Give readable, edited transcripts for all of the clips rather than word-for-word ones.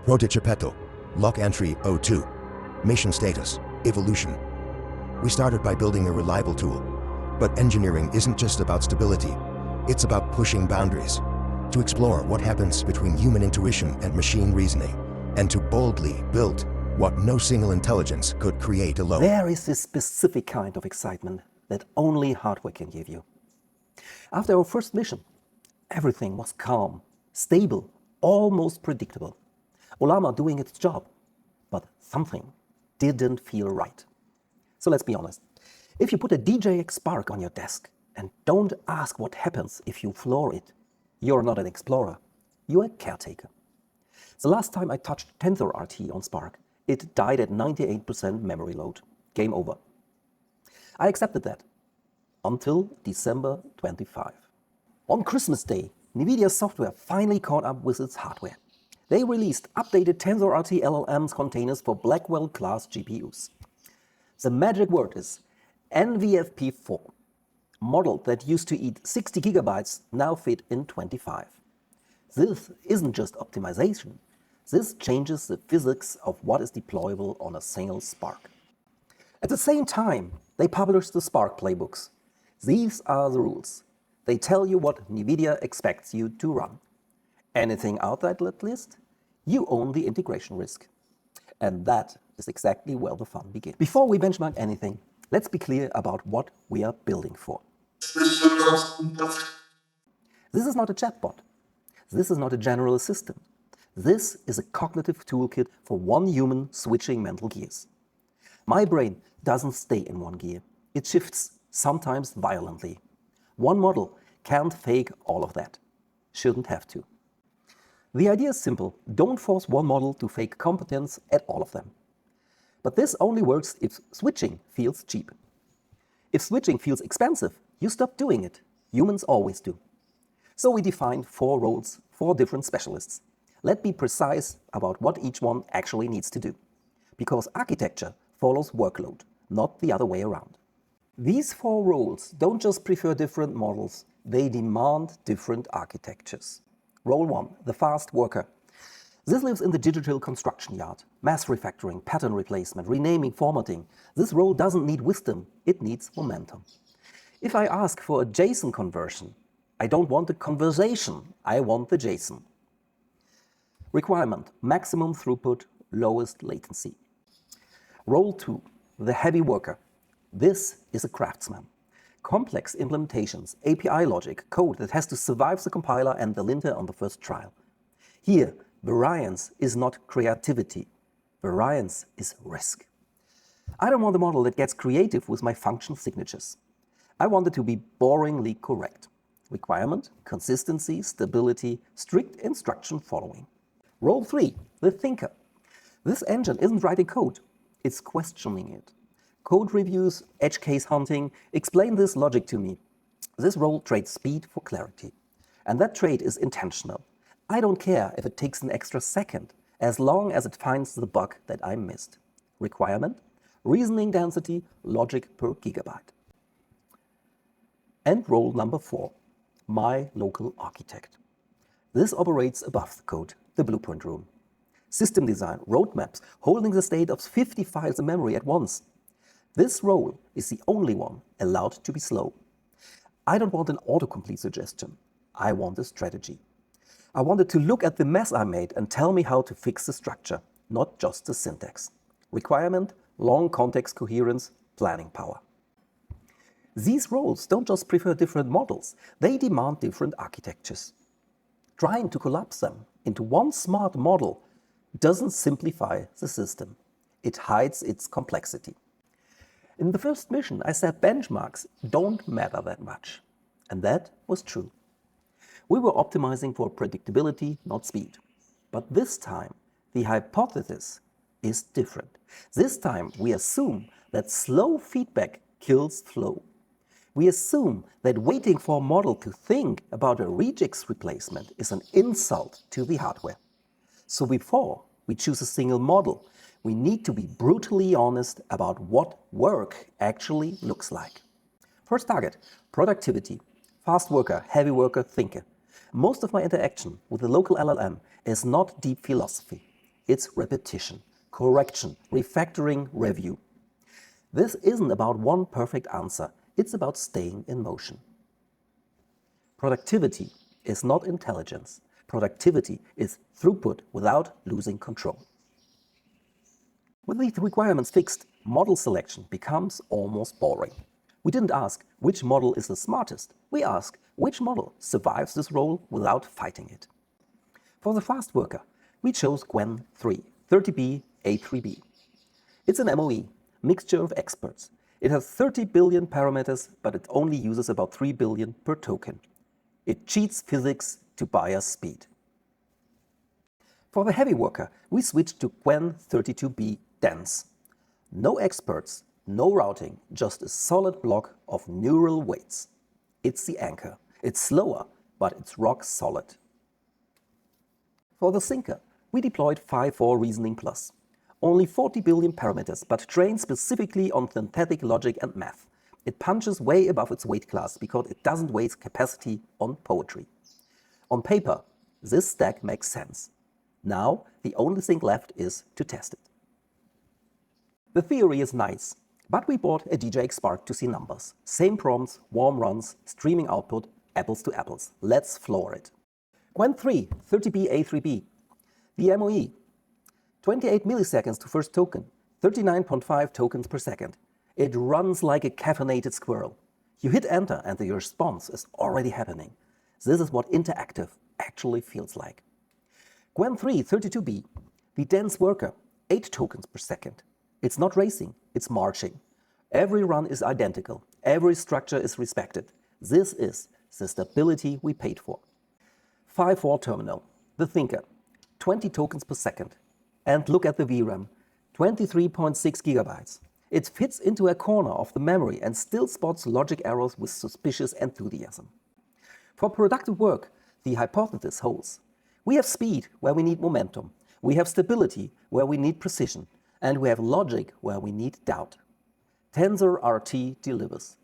Rode Gepetto, log entry 02, mission status, evolution. We started by building a reliable tool, but engineering isn't just about stability, it's about pushing boundaries, to explore what happens between human intuition and machine reasoning, and to boldly build what no single intelligence could create alone. There is this specific kind of excitement that only hardware can give you. After our first mission, everything was calm, stable, almost predictable. Ollama doing its job, but something didn't feel right. So let's be honest. If you put a DGX Spark on your desk and don't ask what happens if you floor it, you're not an explorer, you're a caretaker. The last time I touched TensorRT on Spark, it died at 98% memory load. Game over. I accepted that until December 25. On Christmas Day, NVIDIA software finally caught up with its hardware. They released updated TensorRT-LLM containers for Blackwell-class GPUs. The magic word is NVFP4. Model that used to eat 60 gigabytes now fit in 25. This isn't just optimization. This changes the physics of what is deployable on a single Spark. At the same time, they published the Spark playbooks. These are the rules. They tell you what NVIDIA expects you to run. Anything outside that list, you own the integration risk. And that is exactly where the fun begins. Before we benchmark anything, let's be clear about what we are building for. This is not a chatbot. This is not a general assistant. This is a cognitive toolkit for one human switching mental gears. My brain doesn't stay in one gear. It shifts, sometimes violently. One model can't fake all of that. Shouldn't have to. The idea is simple. Don't force one model to fake competence at all of them. But this only works if switching feels cheap. If switching feels expensive, you stop doing it. Humans always do. So we defined 4 roles, 4 different specialists. Let's be precise about what each one actually needs to do. Because architecture follows workload, not the other way around. These 4 roles don't just prefer different models, they demand different architectures. Role 1, the fast worker. This lives in the digital construction yard. Mass refactoring, pattern replacement, renaming, formatting. This role doesn't need wisdom, it needs momentum. If I ask for a JSON conversion, I don't want a conversation, I want the JSON. Requirement, maximum throughput, lowest latency. Role 2, the heavy worker. This is a craftsman. Complex implementations, API logic, code that has to survive the compiler and the linter on the first trial. Here, variance is not creativity. Variance is risk. I don't want a model that gets creative with my function signatures. I want it to be boringly correct. Requirement, consistency, stability, strict instruction following. Role 3, the thinker. This engine isn't writing code, it's questioning it. Code reviews, edge case hunting, explain this logic to me. This role trades speed for clarity. And that trade is intentional. I don't care if it takes an extra second, as long as it finds the bug that I missed. Requirement, reasoning density, logic per gigabyte. And role number 4, my local architect. This operates above the code, the blueprint room. System design, roadmaps, holding the state of 50 files in memory at once. This role is the only one allowed to be slow. I don't want an autocomplete suggestion. I want a strategy. I wanted to look at the mess I made and tell me how to fix the structure, not just the syntax. Requirement, long context coherence, planning power. These roles don't just prefer different models, they demand different architectures. Trying to collapse them into one smart model doesn't simplify the system. It hides its complexity. In the first mission, I said benchmarks don't matter that much. And that was true. We were optimizing for predictability, not speed. But this time, the hypothesis is different. This time, we assume that slow feedback kills flow. We assume that waiting for a model to think about a regex replacement is an insult to the hardware. So before we choose a single model, we need to be brutally honest about what work actually looks like. First target, productivity. Fast worker, heavy worker, thinker. Most of my interaction with the local LLM is not deep philosophy. It's repetition, correction, refactoring, review. This isn't about one perfect answer, it's about staying in motion. Productivity is not intelligence. Productivity is throughput without losing control. With these requirements fixed, model selection becomes almost boring. We didn't ask which model is the smartest, we ask which model survives this role without fighting it. For the fast worker, we chose Gwen 3, 30B A3B. It's an MOE, mixture of experts. It has 30 billion parameters, but it only uses about 3 billion per token. It cheats physics to buy us speed. For the heavy worker, we switched to Gwen 32B Dense. No experts, no routing, just a solid block of neural weights. It's the anchor. It's slower, but it's rock solid. For the thinker, we deployed 5.4 Reasoning Plus. Only 40 billion parameters, but trained specifically on synthetic logic and math. It punches way above its weight class because it doesn't waste capacity on poetry. On paper, this stack makes sense. Now, the only thing left is to test it. The theory is nice, but we bought a DGX Spark to see numbers. Same prompts, warm runs, streaming output, apples to apples. Let's floor it. Gwen 3, 30B A3B. The MOE. 28 milliseconds to first token, 39.5 tokens per second. It runs like a caffeinated squirrel. You hit enter and the response is already happening. This is what interactive actually feels like. Gwen 3, 32B. The dense worker, 8 tokens per second. It's not racing, it's marching. Every run is identical, every structure is respected. This is the stability we paid for. 5.4 terminal, the thinker, 20 tokens per second. And look at the VRAM, 23.6 gigabytes. It fits into a corner of the memory and still spots logic errors with suspicious enthusiasm. For productive work, the hypothesis holds. We have speed where we need momentum. We have stability where we need precision. And we have logic where we need doubt. TensorRT delivers.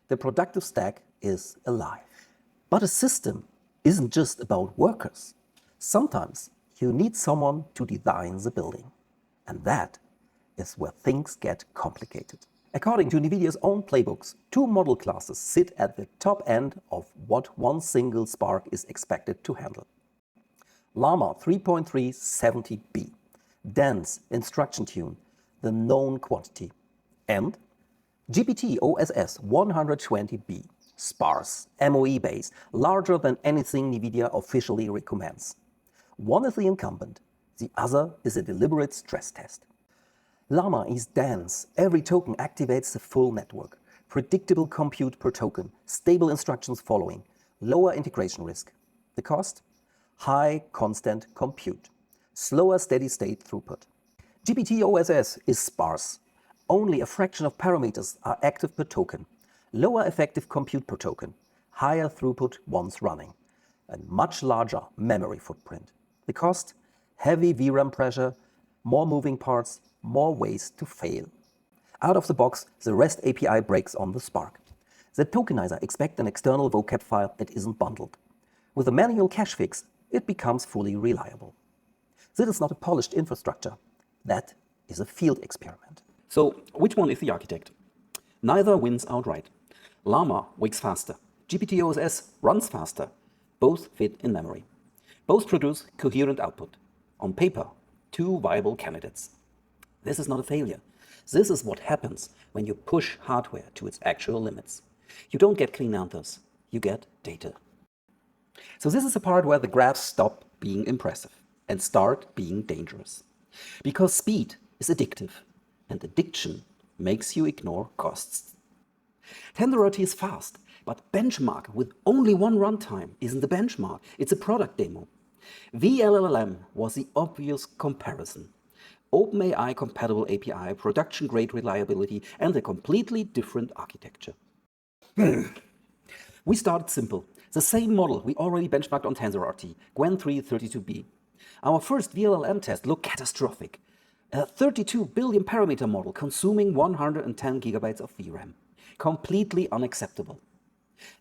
The productive stack is alive. But a system isn't just about workers. Sometimes you need someone to design the building. And that is where things get complicated. According to NVIDIA's own playbooks, 2 model classes sit at the top end of what one single Spark is expected to handle. Llama 3.3 70B. Dense instruction tune, the known quantity. And Gepetto OSS 120B, sparse, MOE based, larger than anything NVIDIA officially recommends. One is the incumbent, the other is a deliberate stress test. Llama is dense, every token activates the full network. Predictable compute per token, stable instructions following, lower integration risk. The cost? High constant compute, slower steady state throughput. Gepetto OSS is sparse. Only a fraction of parameters are active per token. Lower effective compute per token. Higher throughput once running. And much larger memory footprint. The cost? Heavy VRAM pressure, more moving parts, more ways to fail. Out of the box, the REST API breaks on the Spark. The tokenizer expects an external vocab file that isn't bundled. With a manual cache fix, it becomes fully reliable. This is not a polished infrastructure. That is a field experiment. So, which one is the architect? Neither wins outright. Llama wakes faster. Gepetto OSS runs faster. Both fit in memory. Both produce coherent output. On paper, 2 viable candidates. This is not a failure. This is what happens when you push hardware to its actual limits. You don't get clean answers, you get data. So this is the part where the graphs stop being impressive and start being dangerous. Because speed is addictive, and addiction makes you ignore costs. TensorRT is fast, but benchmark with only 1 runtime isn't the benchmark, it's a product demo. vLLM was the obvious comparison. OpenAI compatible API, production grade reliability, and a completely different architecture. We started simple. The same model we already benchmarked on TensorRT, Gwen 3 32B. Our first vLLM test looked catastrophic. A 32 billion parameter model consuming 110 gigabytes of VRAM. Completely unacceptable.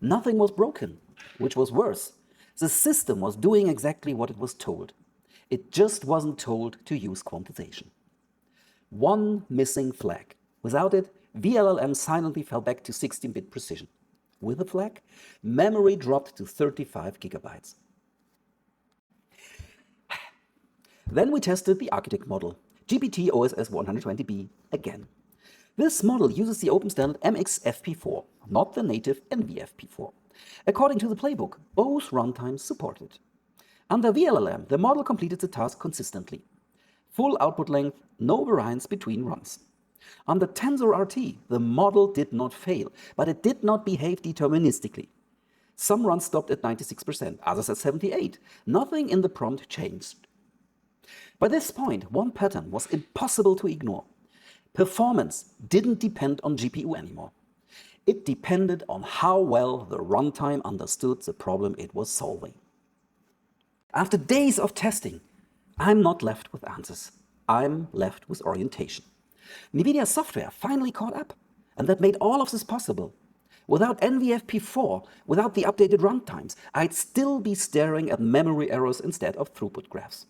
Nothing was broken, which was worse. The system was doing exactly what it was told. It just wasn't told to use quantization. One missing flag. Without it, vLLM silently fell back to 16-bit precision. With a flag, memory dropped to 35 gigabytes. Then we tested the architect model, GPT-OSS 120B, again. This model uses the open standard MXFP4, not the native NVFP4. According to the playbook, both runtimes support it. Under vLLM, the model completed the task consistently. Full output length, no variance between runs. Under TensorRT, the model did not fail, but it did not behave deterministically. Some runs stopped at 96%, others at 78%. Nothing in the prompt changed. By this point, one pattern was impossible to ignore. Performance didn't depend on GPU anymore. It depended on how well the runtime understood the problem it was solving. After days of testing, I'm not left with answers. I'm left with orientation. NVIDIA software finally caught up, and that made all of this possible. Without NVFP4, without the updated runtimes, I'd still be staring at memory errors instead of throughput graphs.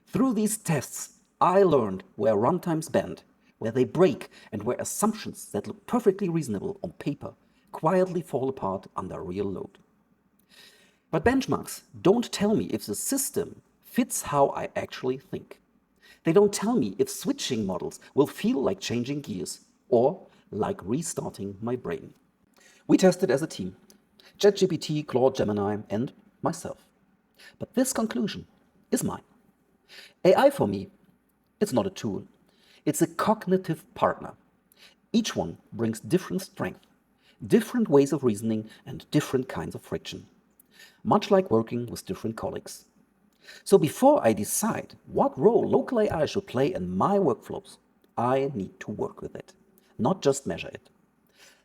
Through these tests, I learned where runtimes bend, where they break, and where assumptions that look perfectly reasonable on paper quietly fall apart under real load. But benchmarks don't tell me if the system fits how I actually think. They don't tell me if switching models will feel like changing gears or like restarting my brain. We tested as a team, ChatGPT, Claude, Gemini, and myself. But this conclusion is mine. AI for me, it's not a tool. It's a cognitive partner. Each one brings different strength, different ways of reasoning, and different kinds of friction. Much like working with different colleagues. So before I decide what role local AI should play in my workflows, I need to work with it, not just measure it.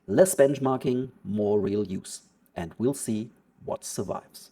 Less benchmarking, more real use, and we'll see what survives.